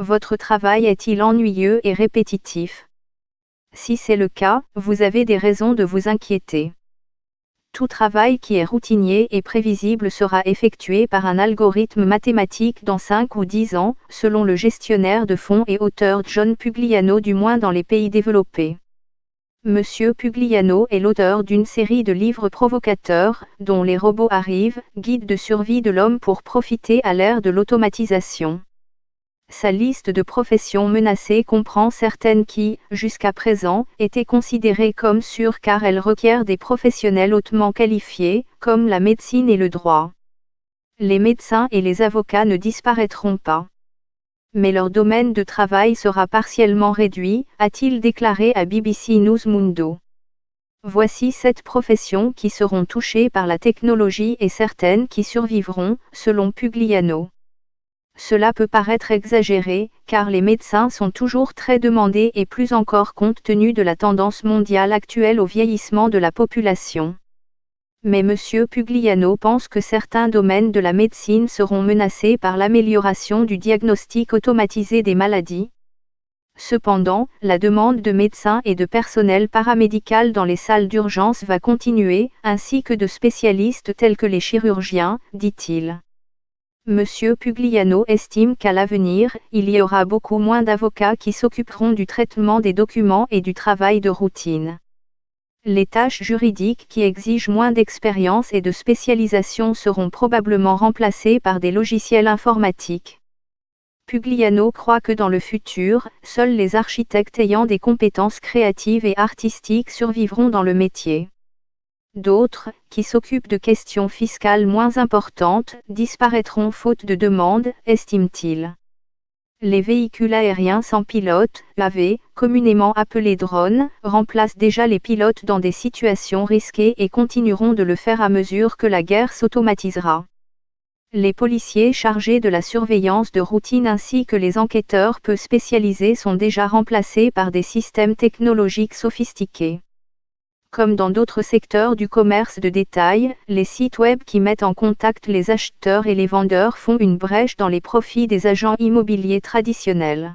Votre travail est-il ennuyeux et répétitif? Si c'est le cas, vous avez des raisons de vous inquiéter. Tout travail qui est routinier et prévisible sera effectué par un algorithme mathématique dans 5 ou 10 ans, selon le gestionnaire de fonds et auteur John Pugliano, du moins dans les pays développés. Monsieur Pugliano est l'auteur d'une série de livres provocateurs, dont Les robots arrivent, guide de survie de l'homme pour profiter à l'ère de l'automatisation. Sa liste de professions menacées comprend certaines qui, jusqu'à présent, étaient considérées comme sûres car elles requièrent des professionnels hautement qualifiés, comme la médecine et le droit. Les médecins et les avocats ne disparaîtront pas. Mais leur domaine de travail sera partiellement réduit, a-t-il déclaré à BBC News Mundo. Voici 7 professions qui seront touchées par la technologie et certaines qui survivront, selon Pugliano. Cela peut paraître exagéré, car les médecins sont toujours très demandés et plus encore compte tenu de la tendance mondiale actuelle au vieillissement de la population. Mais M. Pugliano pense que certains domaines de la médecine seront menacés par l'amélioration du diagnostic automatisé des maladies. Cependant, la demande de médecins et de personnel paramédical dans les salles d'urgence va continuer, ainsi que de spécialistes tels que les chirurgiens, dit-il. M. Pugliano estime qu'à l'avenir, il y aura beaucoup moins d'avocats qui s'occuperont du traitement des documents et du travail de routine. Les tâches juridiques qui exigent moins d'expérience et de spécialisation seront probablement remplacées par des logiciels informatiques. Pugliano croit que dans le futur, seuls les architectes ayant des compétences créatives et artistiques survivront dans le métier. D'autres, qui s'occupent de questions fiscales moins importantes, disparaîtront faute de demande, estime-t-il. Les véhicules aériens sans pilote, AV, communément appelés drones, remplacent déjà les pilotes dans des situations risquées et continueront de le faire à mesure que la guerre s'automatisera. Les policiers chargés de la surveillance de routine ainsi que les enquêteurs peu spécialisés sont déjà remplacés par des systèmes technologiques sophistiqués. Comme dans d'autres secteurs du commerce de détail, les sites web qui mettent en contact les acheteurs et les vendeurs font une brèche dans les profits des agents immobiliers traditionnels.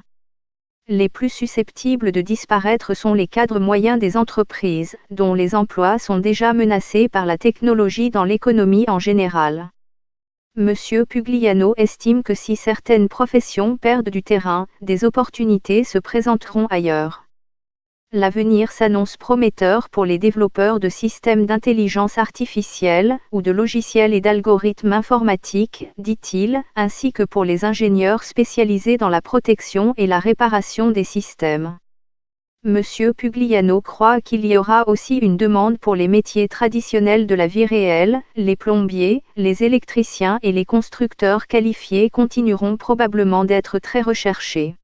Les plus susceptibles de disparaître sont les cadres moyens des entreprises, dont les emplois sont déjà menacés par la technologie dans l'économie en général. M. Pugliano estime que si certaines professions perdent du terrain, des opportunités se présenteront ailleurs. L'avenir s'annonce prometteur pour les développeurs de systèmes d'intelligence artificielle, ou de logiciels et d'algorithmes informatiques, dit-il, ainsi que pour les ingénieurs spécialisés dans la protection et la réparation des systèmes. M. Pugliano croit qu'il y aura aussi une demande pour les métiers traditionnels de la vie réelle, les plombiers, les électriciens et les constructeurs qualifiés continueront probablement d'être très recherchés.